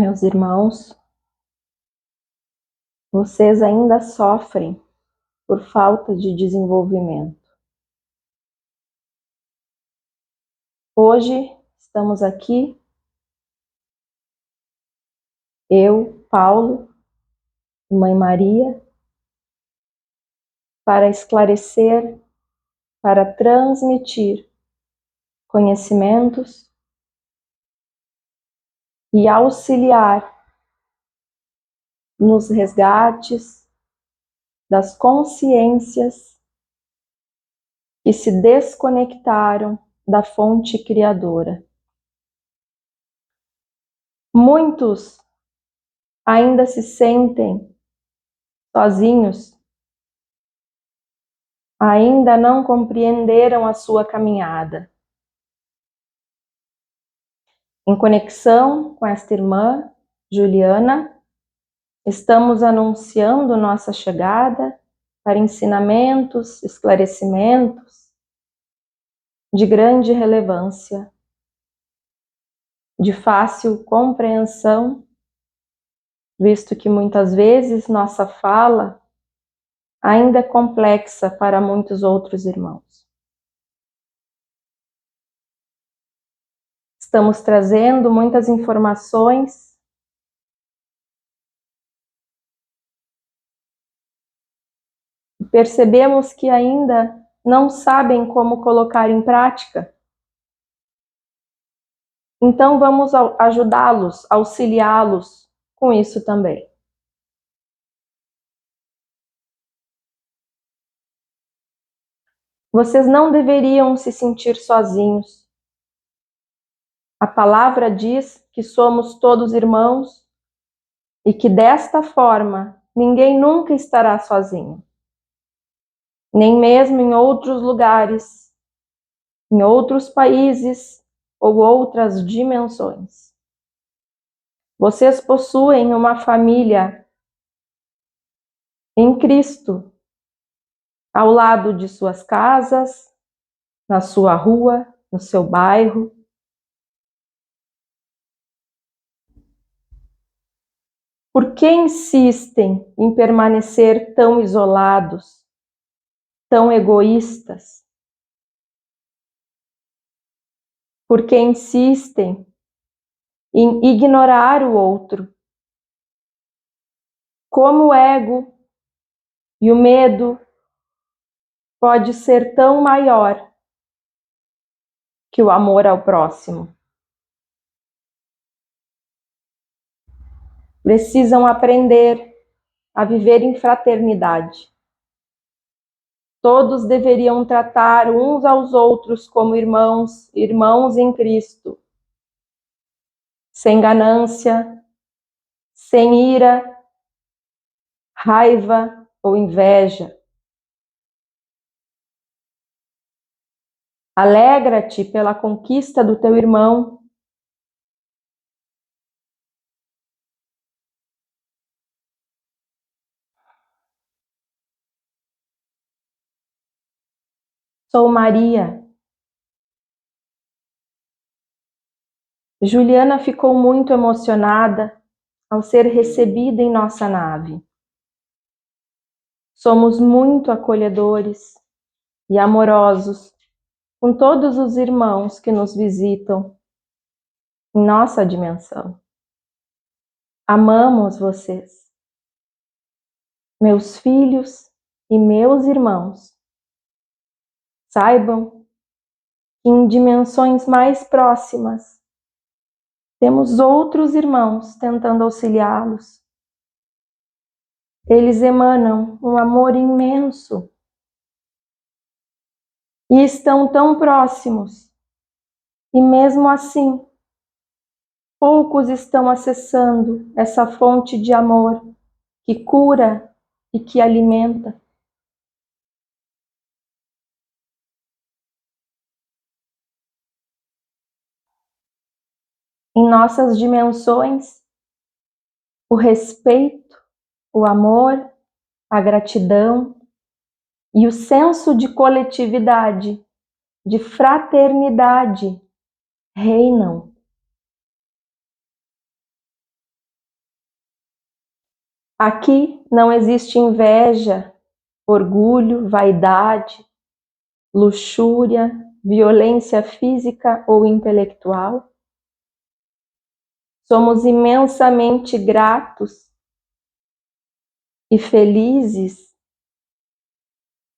Meus irmãos, vocês ainda sofrem por falta de desenvolvimento. Hoje estamos aqui, eu, Paulo, Mãe Maria, para esclarecer, para transmitir conhecimentos e auxiliar nos resgates das consciências que se desconectaram da fonte criadora. Muitos ainda se sentem sozinhos, ainda não compreenderam a sua caminhada. Em conexão com esta irmã, Juliana, estamos anunciando nossa chegada para ensinamentos, esclarecimentos de grande relevância, de fácil compreensão, visto que muitas vezes nossa fala ainda é complexa para muitos outros irmãos. Estamos trazendo muitas informações e percebemos que ainda não sabem como colocar em prática. Então vamos ajudá-los, auxiliá-los com isso também. Vocês não deveriam se sentir sozinhos. A palavra diz que somos todos irmãos e que desta forma ninguém nunca estará sozinho, nem mesmo em outros lugares, em outros países ou outras dimensões. Vocês possuem uma família em Cristo, ao lado de suas casas, na sua rua, no seu bairro. Por que insistem em permanecer tão isolados, tão egoístas? Por que insistem em ignorar o outro? Como o ego e o medo pode ser tão maior que o amor ao próximo? Precisam aprender a viver em fraternidade. Todos deveriam tratar uns aos outros como irmãos, irmãos em Cristo, sem ganância, sem ira, raiva ou inveja. Alegra-te pela conquista do teu irmão. Sou Maria. Juliana ficou muito emocionada ao ser recebida em nossa nave. Somos muito acolhedores e amorosos com todos os irmãos que nos visitam em nossa dimensão. Amamos vocês, meus filhos e meus irmãos. Saibam que em dimensões mais próximas temos outros irmãos tentando auxiliá-los. Eles emanam um amor imenso e estão tão próximos, e mesmo assim, poucos estão acessando essa fonte de amor que cura e que alimenta. Em nossas dimensões, o respeito, o amor, a gratidão e o senso de coletividade, de fraternidade, reinam. Aqui não existe inveja, orgulho, vaidade, luxúria, violência física ou intelectual. Somos imensamente gratos e felizes,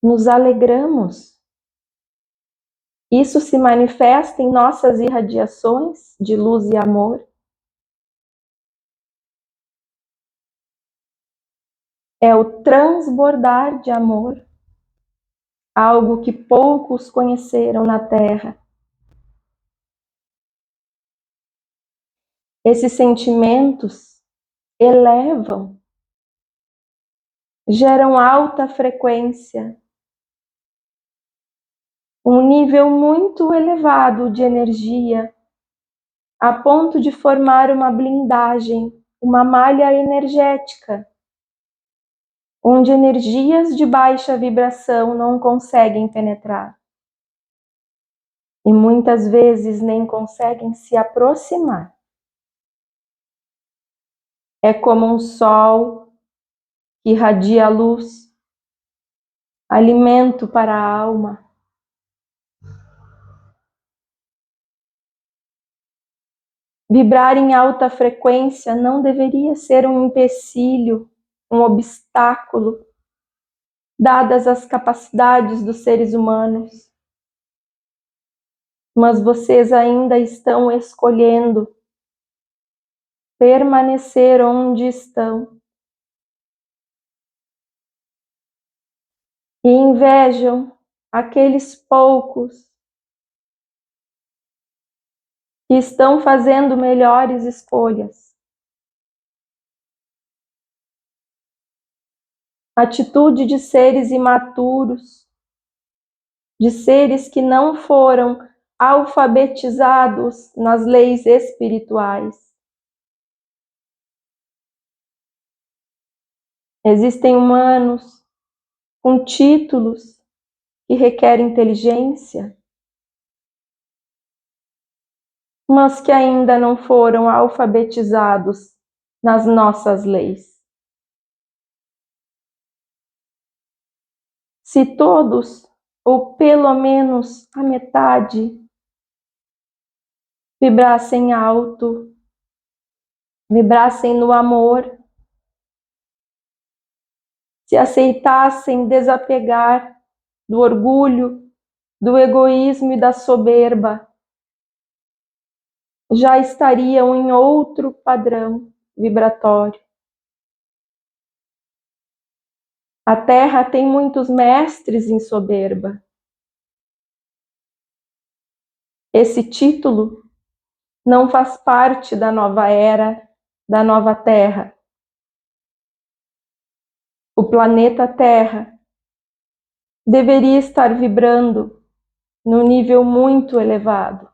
nos alegramos. Isso se manifesta em nossas irradiações de luz e amor. É o transbordar de amor, algo que poucos conheceram na Terra. Esses sentimentos elevam, geram alta frequência, um nível muito elevado de energia, a ponto de formar uma blindagem, uma malha energética, onde energias de baixa vibração não conseguem penetrar. E muitas vezes nem conseguem se aproximar. É como um sol que irradia luz, alimento para a alma. Vibrar em alta frequência não deveria ser um empecilho, um obstáculo, dadas as capacidades dos seres humanos. Mas vocês ainda estão escolhendo permanecer onde estão. E invejam aqueles poucos que estão fazendo melhores escolhas. Atitude de seres imaturos, de seres que não foram alfabetizados nas leis espirituais. Existem humanos com títulos que requerem inteligência, mas que ainda não foram alfabetizados nas nossas leis. Se todos, ou pelo menos a metade, vibrassem alto, vibrassem no amor, se aceitassem desapegar do orgulho, do egoísmo e da soberba, já estariam em outro padrão vibratório. A Terra tem muitos mestres em soberba. Esse título não faz parte da nova era, da nova Terra. O planeta Terra deveria estar vibrando num nível muito elevado.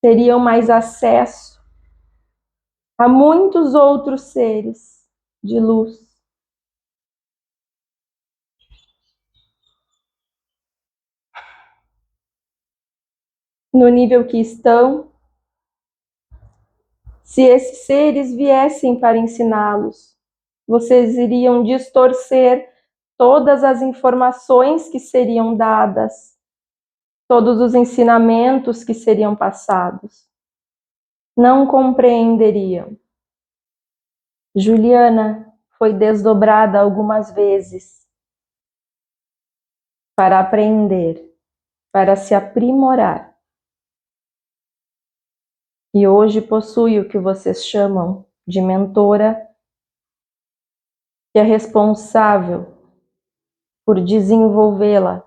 Teriam mais acesso a muitos outros seres de luz. No nível que estão, se esses seres viessem para ensiná-los, vocês iriam distorcer todas as informações que seriam dadas, todos os ensinamentos que seriam passados. Não compreenderiam. Juliana foi desdobrada algumas vezes para aprender, para se aprimorar. E hoje possui o que vocês chamam de mentora, que é responsável por desenvolvê-la.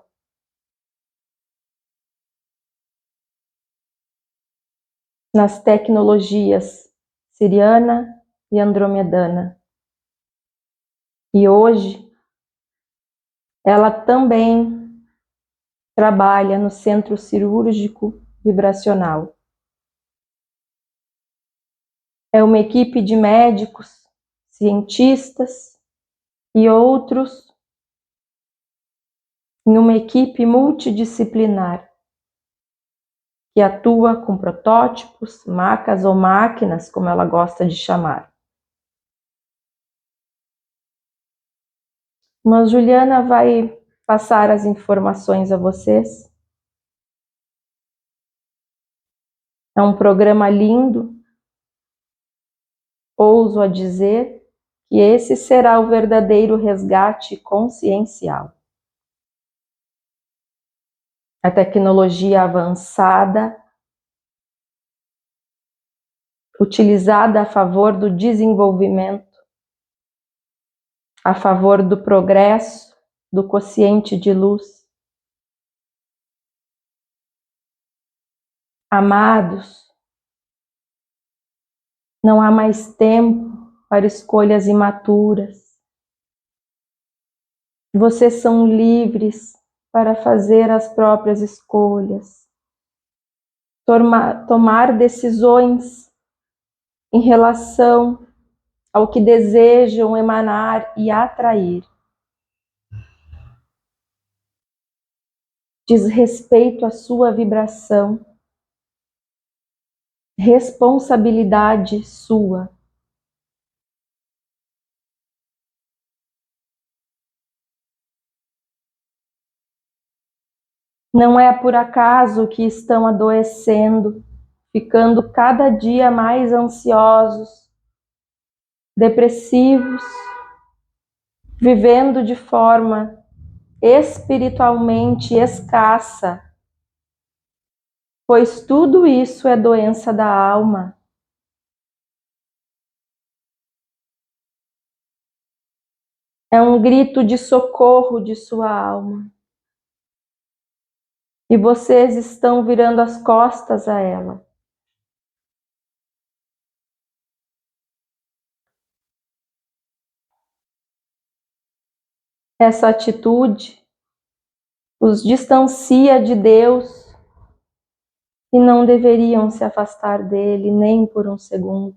Nas tecnologias siriana e andromedana. E hoje ela também trabalha no Centro Cirúrgico Vibracional. É uma equipe de médicos, cientistas e outros em uma equipe multidisciplinar que atua com protótipos, macas ou máquinas, como ela gosta de chamar. Mas Juliana vai passar as informações a vocês. É um programa lindo. Ouso a dizer que esse será o verdadeiro resgate consciencial. A tecnologia avançada, utilizada a favor do desenvolvimento, a favor do progresso, do quociente de luz. Amados, não há mais tempo para escolhas imaturas. Vocês são livres para fazer as próprias escolhas, tomar decisões em relação ao que desejam emanar e atrair. Diz respeito à sua vibração, responsabilidade sua. Não é por acaso que estão adoecendo, ficando cada dia mais ansiosos, depressivos, vivendo de forma espiritualmente escassa, pois tudo isso é doença da alma. É um grito de socorro de sua alma. E vocês estão virando as costas a ela. Essa atitude os distancia de Deus e não deveriam se afastar dele nem por um segundo.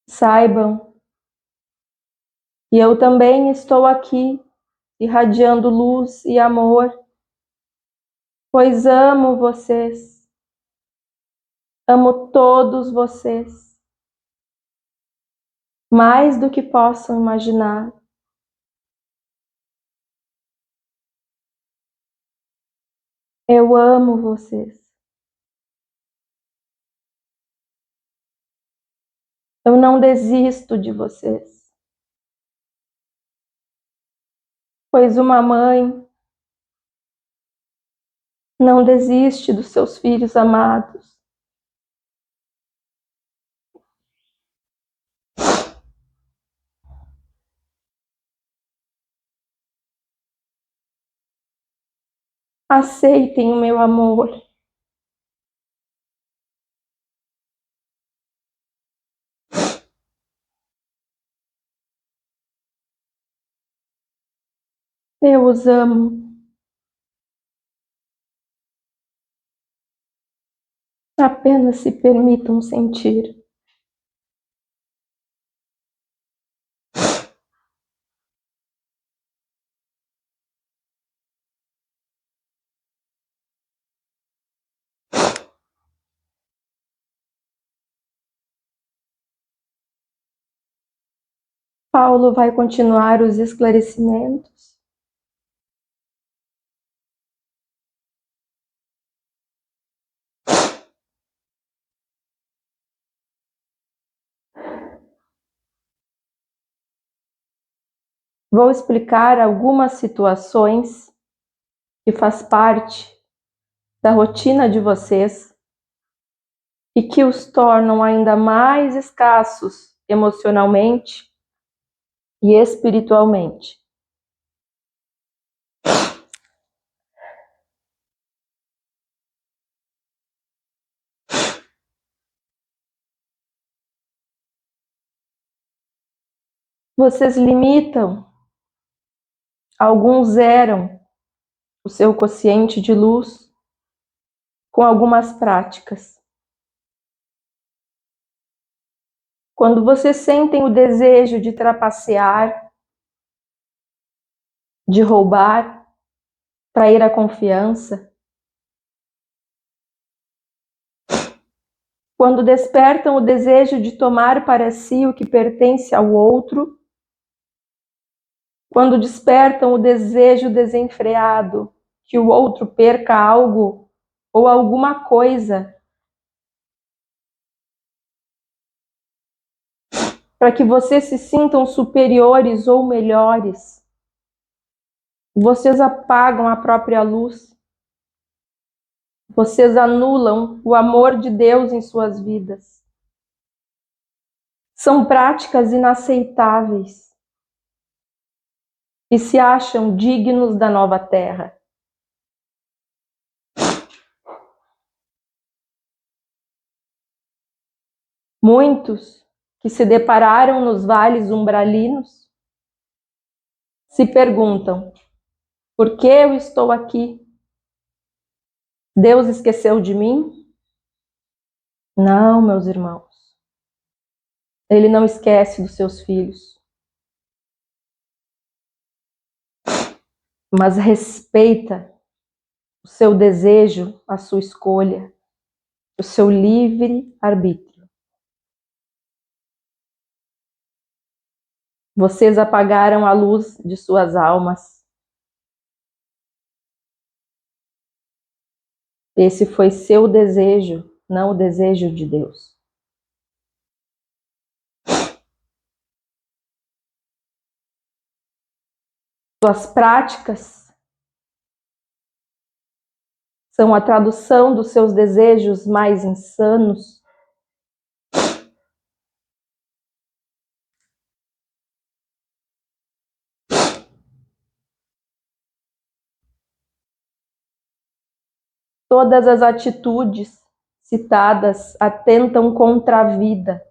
Saibam que eu também estou aqui irradiando luz e amor, pois amo vocês, amo todos vocês, mais do que possam imaginar. Eu amo vocês. Eu não desisto de vocês. Pois uma mãe não desiste dos seus filhos amados. Aceitem o meu amor. Eu os amo. Apenas se permitam sentir. Paulo vai continuar os esclarecimentos. Vou explicar algumas situações que faz parte da rotina de vocês e que os tornam ainda mais escassos emocionalmente e espiritualmente. Vocês limitam, alguns zeram o seu quociente de luz com algumas práticas. Quando vocês sentem o desejo de trapacear, de roubar, trair a confiança, quando despertam o desejo de tomar para si o que pertence ao outro, quando despertam o desejo desenfreado que o outro perca algo ou alguma coisa, para que vocês se sintam superiores ou melhores, vocês apagam a própria luz, vocês anulam o amor de Deus em suas vidas. São práticas inaceitáveis e se acham dignos da nova terra. Muitos que se depararam nos vales umbralinos se perguntam: por que eu estou aqui? Deus esqueceu de mim? Não, meus irmãos. Ele não esquece dos seus filhos, mas respeita o seu desejo, a sua escolha, o seu livre arbítrio. Vocês apagaram a luz de suas almas. Esse foi seu desejo, não o desejo de Deus. Suas práticas são a tradução dos seus desejos mais insanos. Todas as atitudes citadas atentam contra a vida.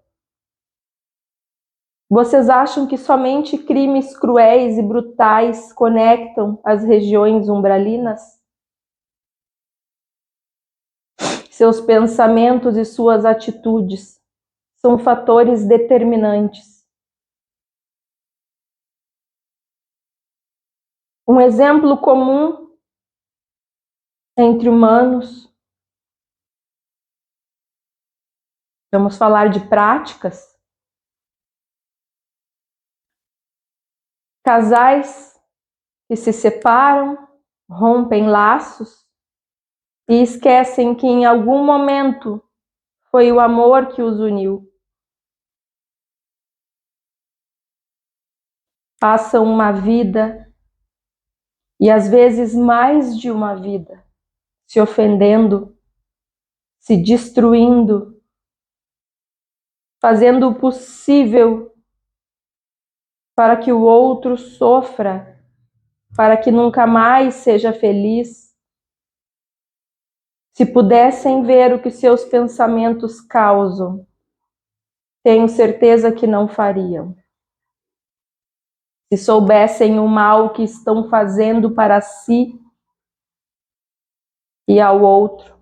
Vocês acham que somente crimes cruéis e brutais conectam as regiões umbralinas? Seus pensamentos e suas atitudes são fatores determinantes. Um exemplo comum entre humanos, vamos falar de práticas. Casais que se separam, rompem laços e esquecem que em algum momento foi o amor que os uniu. Passam uma vida, e às vezes mais de uma vida, se ofendendo, se destruindo, fazendo o possível para que o outro sofra, para que nunca mais seja feliz. Se pudessem ver o que seus pensamentos causam, tenho certeza que não fariam. Se soubessem o mal que estão fazendo para si e ao outro,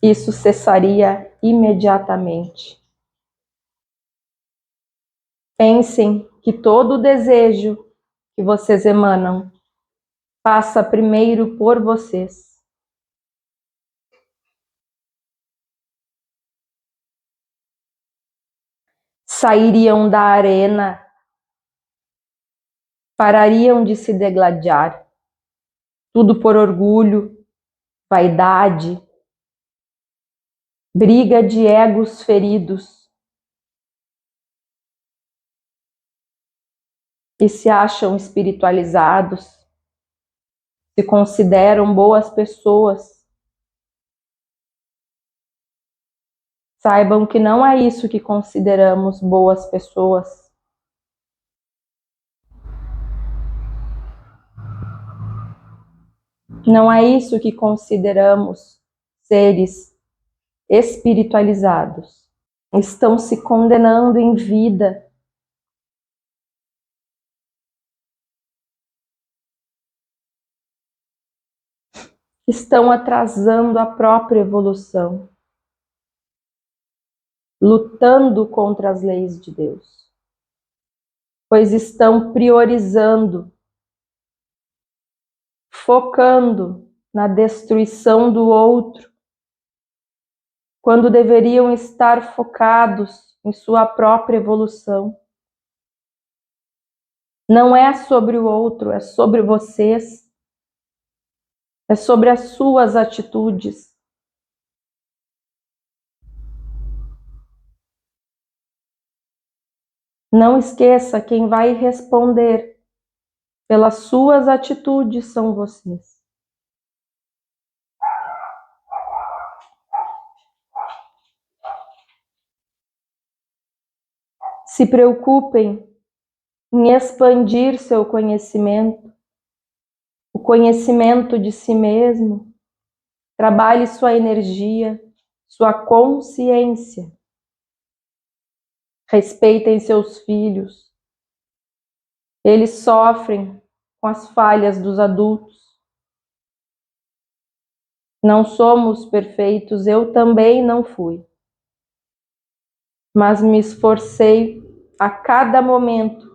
isso cessaria imediatamente. Pensem que todo o desejo que vocês emanam passa primeiro por vocês. Sairiam da arena, parariam de se degladiar, tudo por orgulho, vaidade, briga de egos feridos, e se acham espiritualizados, se consideram boas pessoas. Saibam que não é isso que consideramos boas pessoas. Não é isso que consideramos seres espiritualizados. Estão se condenando em vida. Estão atrasando a própria evolução, lutando contra as leis de Deus, pois estão priorizando, focando na destruição do outro, quando deveriam estar focados em sua própria evolução. Não é sobre o outro, é sobre vocês. É sobre as suas atitudes. Não esqueça, quem vai responder pelas suas atitudes são vocês. Se preocupem em expandir seu conhecimento, o conhecimento de si mesmo. Trabalhe sua energia, sua consciência. Respeitem seus filhos. Eles sofrem com as falhas dos adultos. Não somos perfeitos, eu também não fui. Mas me esforcei a cada momento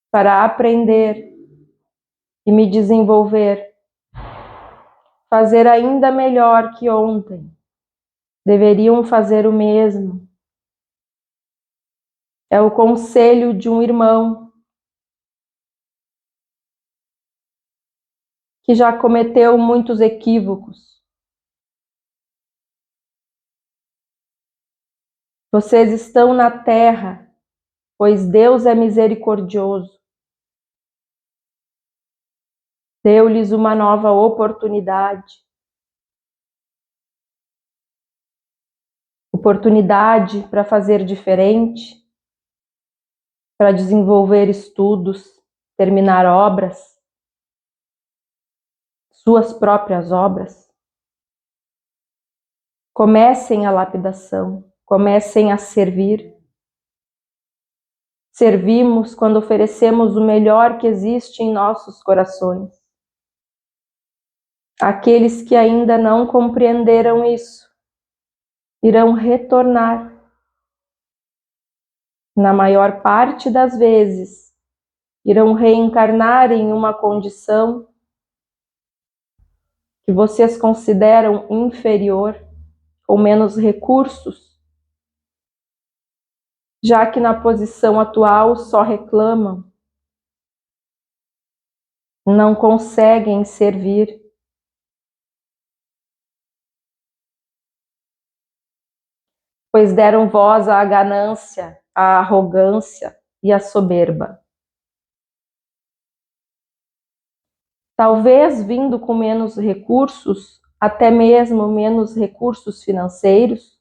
para aprender e me desenvolver, fazer ainda melhor que ontem. Deveriam fazer o mesmo. É o conselho de um irmão que já cometeu muitos equívocos. Vocês estão na terra, pois Deus é misericordioso. Deu-lhes uma nova oportunidade. Oportunidade para fazer diferente, para desenvolver estudos, terminar obras, suas próprias obras. Comecem a lapidação, comecem a servir. Servimos quando oferecemos o melhor que existe em nossos corações. Aqueles que ainda não compreenderam isso irão retornar. Na maior parte das vezes, irão reencarnar em uma condição que vocês consideram inferior, ou menos recursos, já que na posição atual só reclamam, não conseguem servir. Pois deram voz à ganância, à arrogância e à soberba. Talvez vindo com menos recursos, até mesmo menos recursos financeiros,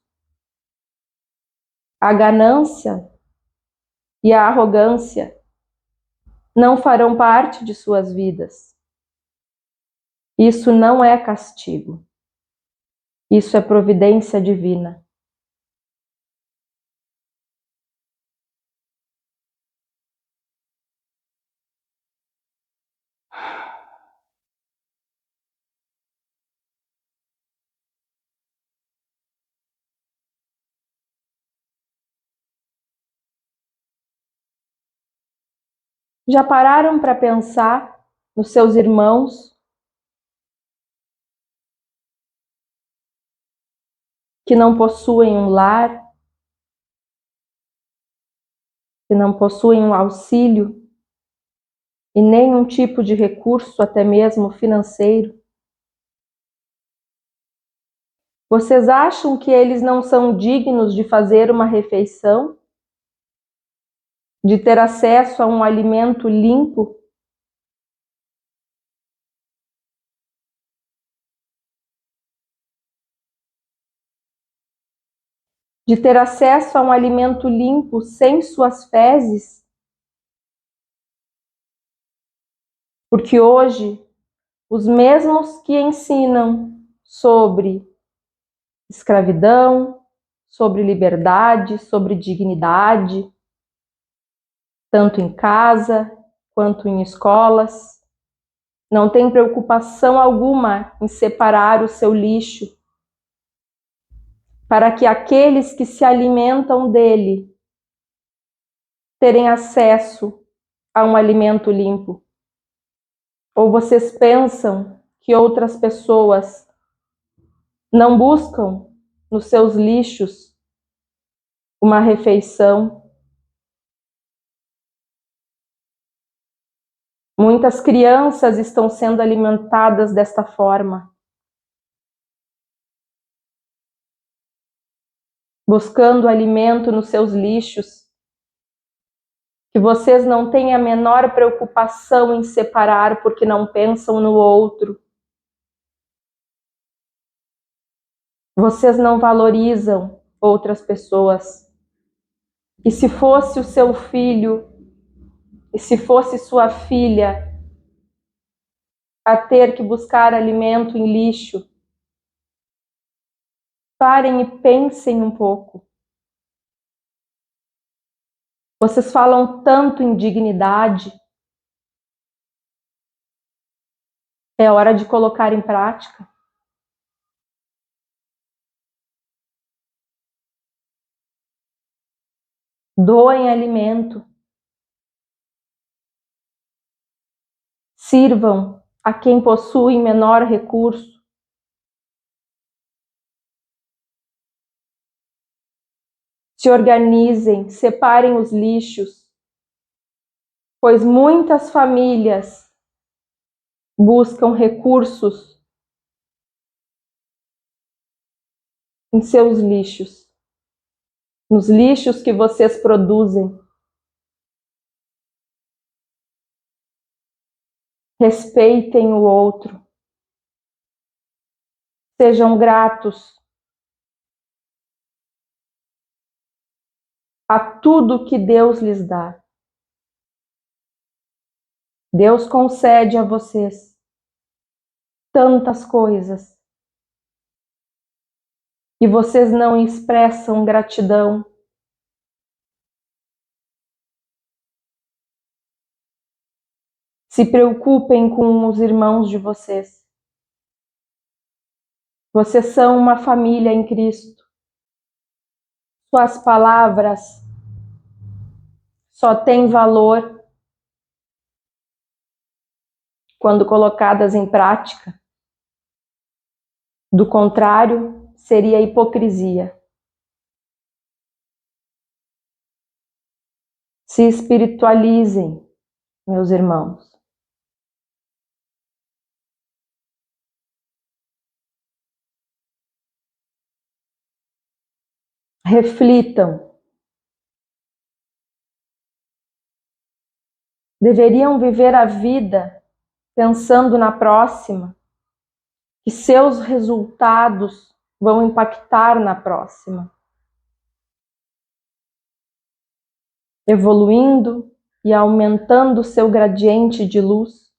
a ganância e a arrogância não farão parte de suas vidas. Isso não é castigo. Isso é providência divina. Já pararam para pensar nos seus irmãos que não possuem um lar, que não possuem um auxílio e nenhum tipo de recurso, até mesmo financeiro? Vocês acham que eles não são dignos de fazer uma refeição? De ter acesso a um alimento limpo? De ter acesso a um alimento limpo sem suas fezes? Porque hoje, os mesmos que ensinam sobre escravidão, sobre liberdade, sobre dignidade, tanto em casa quanto em escolas, não tem preocupação alguma em separar o seu lixo, para que aqueles que se alimentam dele terem acesso a um alimento limpo. Ou vocês pensam que outras pessoas não buscam nos seus lixos uma refeição? Muitas crianças estão sendo alimentadas desta forma, buscando alimento nos seus lixos, que vocês não têm a menor preocupação em separar porque não pensam no outro. Vocês não valorizam outras pessoas. E se fosse o seu filho, e se fosse sua filha a ter que buscar alimento em lixo, parem e pensem um pouco. Vocês falam tanto em dignidade. É hora de colocar em prática. Doem alimento. Sirvam a quem possui menor recurso. Se organizem, separem os lixos, pois muitas famílias buscam recursos em seus lixos, nos lixos que vocês produzem. Respeitem o outro. Sejam gratos a tudo que Deus lhes dá. Deus concede a vocês tantas coisas e vocês não expressam gratidão. Se preocupem com os irmãos de vocês. Vocês são uma família em Cristo. Suas palavras só têm valor quando colocadas em prática. Do contrário, seria hipocrisia. Se espiritualizem, meus irmãos. Reflitam. Deveriam viver a vida pensando na próxima, que seus resultados vão impactar na próxima. Evoluindo e aumentando seu gradiente de luz,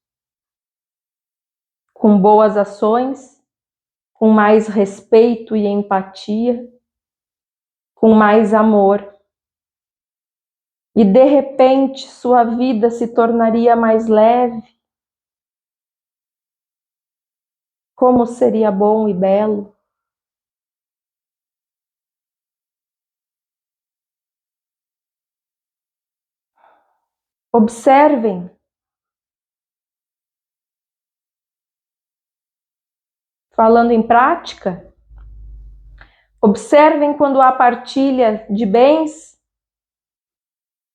com boas ações, com mais respeito e empatia, com mais amor. E de repente sua vida se tornaria mais leve. Como seria bom e belo. Observem. Falando em prática, observem quando há partilha de bens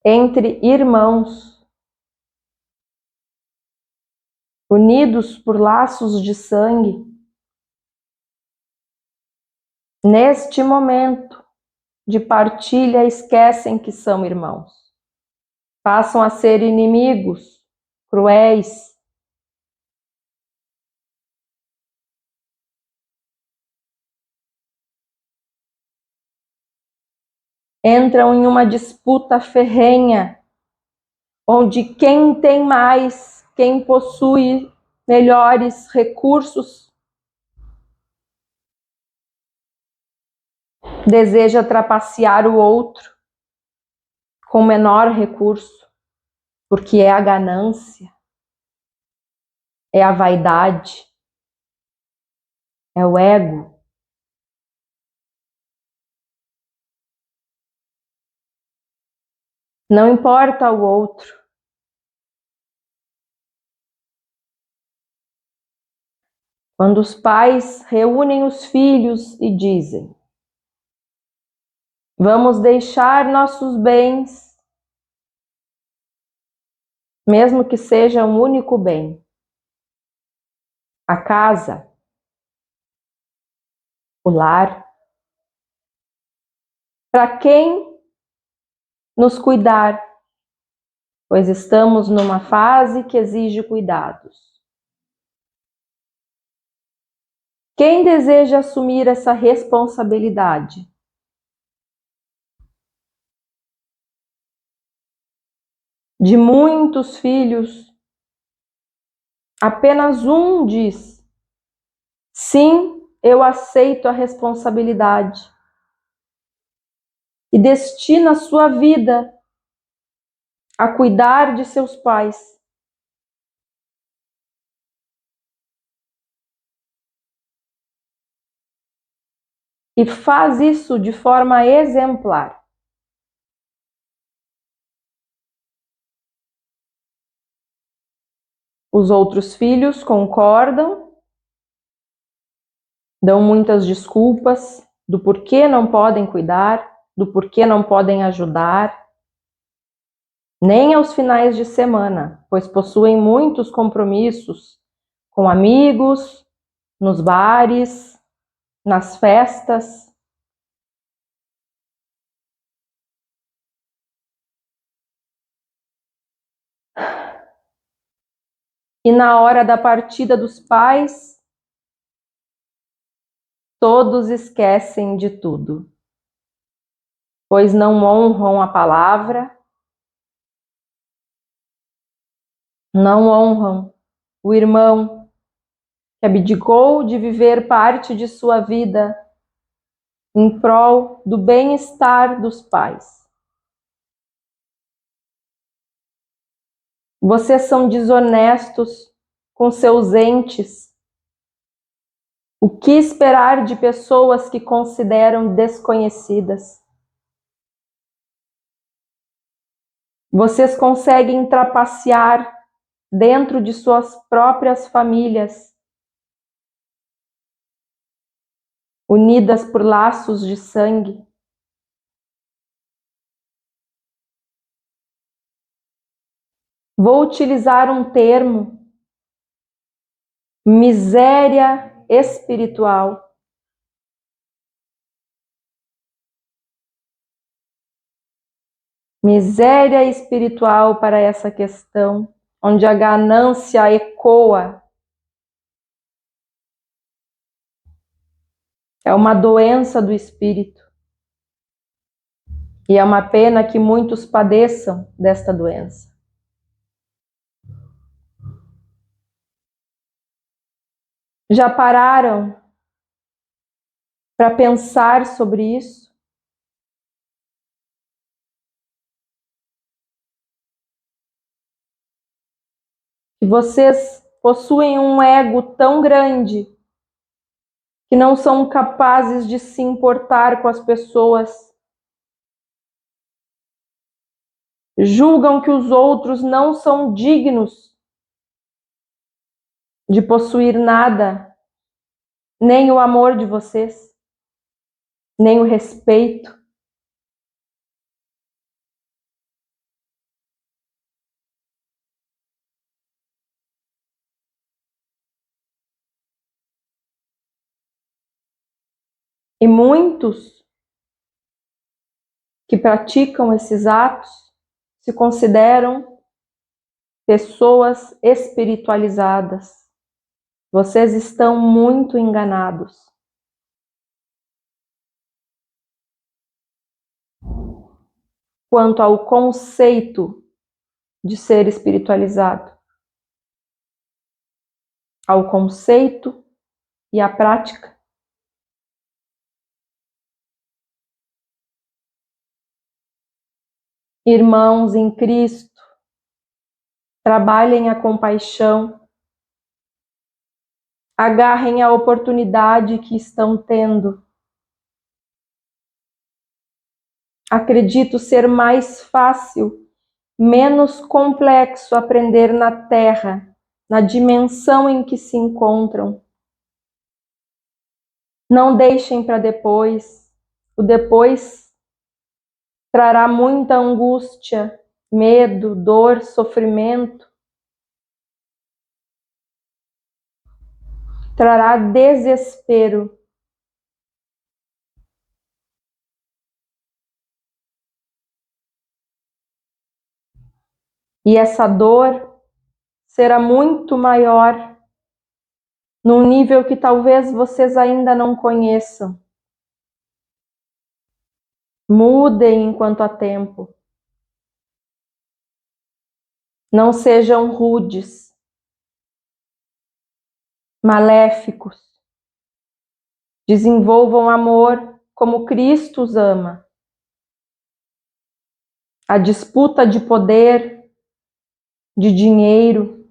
entre irmãos, unidos por laços de sangue. Neste momento de partilha, esquecem que são irmãos. Passam a ser inimigos, cruéis. Entram em uma disputa ferrenha, onde quem tem mais, quem possui melhores recursos, deseja trapacear o outro com menor recurso, porque é a ganância, é a vaidade, é o ego. Não importa o outro. Quando os pais reúnem os filhos e dizem: vamos deixar nossos bens mesmo que seja um único bem. A casa, o lar. Para quem nos cuidar, pois estamos numa fase que exige cuidados. Quem deseja assumir essa responsabilidade? De muitos filhos, apenas um diz: sim, eu aceito a responsabilidade, e destina sua vida a cuidar de seus pais. E faz isso de forma exemplar. Os outros filhos concordam, dão muitas desculpas do porquê não podem cuidar, do porquê não podem ajudar, nem aos finais de semana, pois possuem muitos compromissos com amigos, nos bares, nas festas. E na hora da partida dos pais, todos esquecem de tudo, pois não honram a palavra, não honram o irmão que abdicou de viver parte de sua vida em prol do bem-estar dos pais. Vocês são desonestos com seus entes. O que esperar de pessoas que consideram desconhecidas? Vocês conseguem trapacear dentro de suas próprias famílias, unidas por laços de sangue. Vou utilizar um termo: miséria espiritual. Miséria espiritual para essa questão, onde a ganância ecoa. É uma doença do espírito. E é uma pena que muitos padeçam desta doença. Já pararam para pensar sobre isso? Que vocês possuem um ego tão grande que não são capazes de se importar com as pessoas. Julgam que os outros não são dignos de possuir nada, nem o amor de vocês, nem o respeito. E muitos que praticam esses atos se consideram pessoas espiritualizadas. Vocês estão muito enganados. Quanto ao conceito de ser espiritualizado, ao conceito e à prática. Irmãos em Cristo, trabalhem a compaixão, agarrem a oportunidade que estão tendo. Acredito ser mais fácil, menos complexo aprender na Terra, na dimensão em que se encontram. Não deixem para depois. O depois trará muita angústia, medo, dor, sofrimento. Trará desespero. E essa dor será muito maior, num nível que talvez vocês ainda não conheçam. Mudem enquanto há tempo. Não sejam rudes, maléficos. Desenvolvam amor como Cristo os ama. A disputa de poder, de dinheiro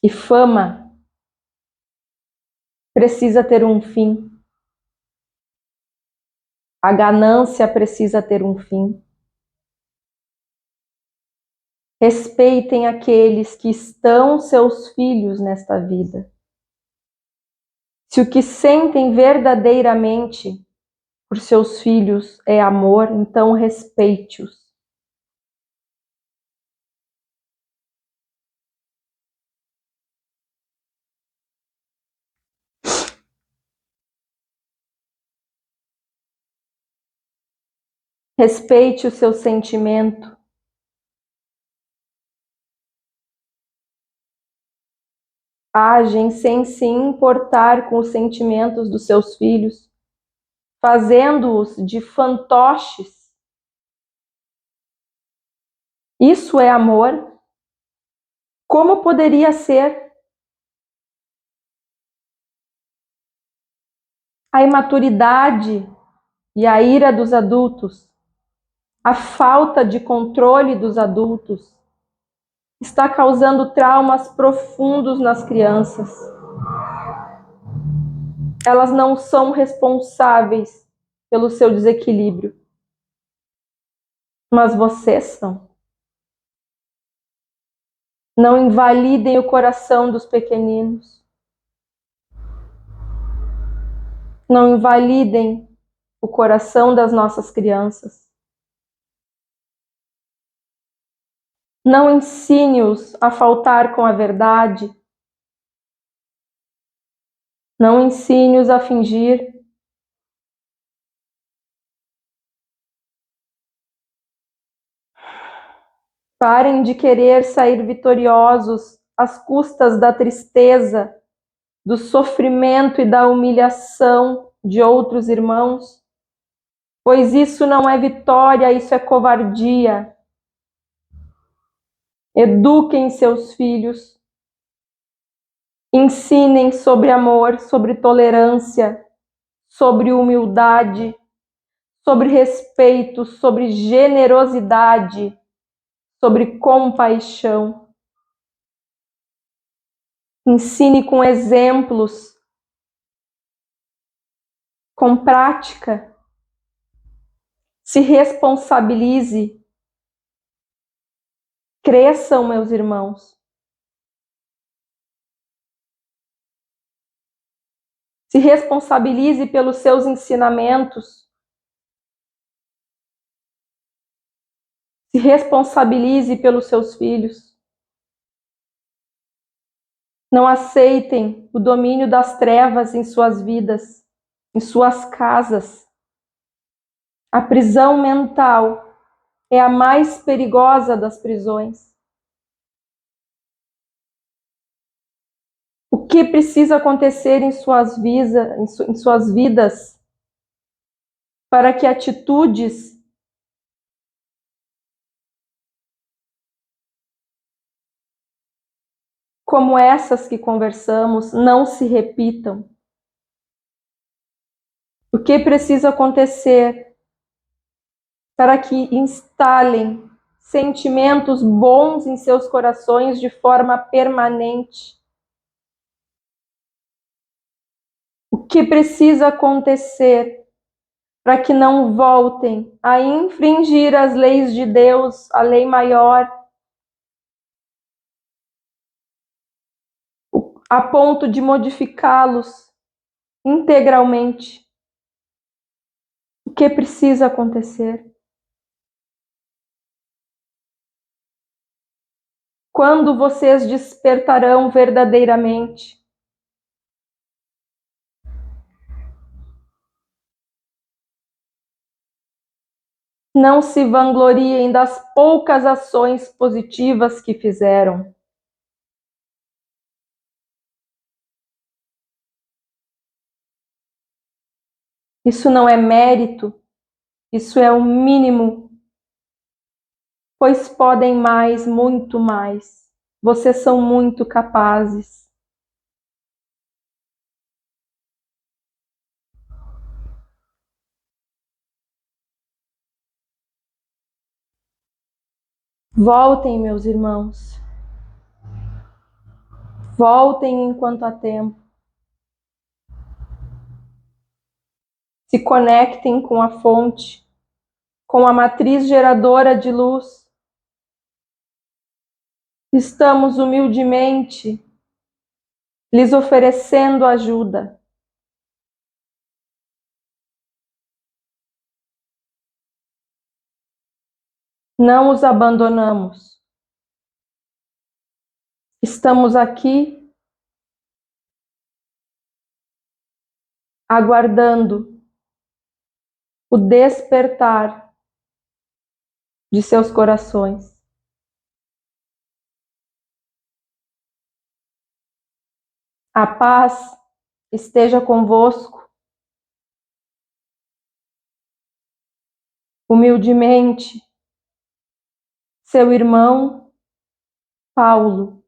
e fama precisa ter um fim. A ganância precisa ter um fim. Respeitem aqueles que estão seus filhos nesta vida. Se o que sentem verdadeiramente por seus filhos é amor, então respeite-os. Respeite o seu sentimento. Agem sem se importar com os sentimentos dos seus filhos, fazendo-os de fantoches. Isso é amor? Como poderia ser? A imaturidade e a ira dos adultos, a falta de controle dos adultos, está causando traumas profundos nas crianças. Elas não são responsáveis pelo seu desequilíbrio, mas vocês são. Não invalidem o coração dos pequeninos. Não invalidem o coração das nossas crianças. Não ensine-os a faltar com a verdade. Não ensine-os a fingir. Parem de querer sair vitoriosos às custas da tristeza, do sofrimento e da humilhação de outros irmãos, pois isso não é vitória, isso é covardia. Eduquem seus filhos, ensinem sobre amor, sobre tolerância, sobre humildade, sobre respeito, sobre generosidade, sobre compaixão. Ensine com exemplos, com prática. Se responsabilize. Cresçam, meus irmãos. Se responsabilize pelos seus ensinamentos. Se responsabilize pelos seus filhos. Não aceitem o domínio das trevas em suas vidas, em suas casas. A prisão mental é a mais perigosa das prisões. O que precisa acontecer em suas vidas para que atitudes como essas que conversamos não se repitam? O que precisa acontecer para que instalem sentimentos bons em seus corações de forma permanente? O que precisa acontecer para que não voltem a infringir as leis de Deus, a lei maior, a ponto de modificá-los integralmente? O que precisa acontecer? Quando vocês despertarão verdadeiramente? Não se vangloriem das poucas ações positivas que fizeram. Isso não é mérito, isso é o mínimo, pois podem mais, muito mais. Vocês são muito capazes. Voltem, meus irmãos. Voltem enquanto há tempo. Se conectem com a fonte, com a matriz geradora de luz. Estamos humildemente lhes oferecendo ajuda. Não os abandonamos. Estamos aqui aguardando o despertar de seus corações. A paz esteja convosco. Humildemente, seu irmão Paulo.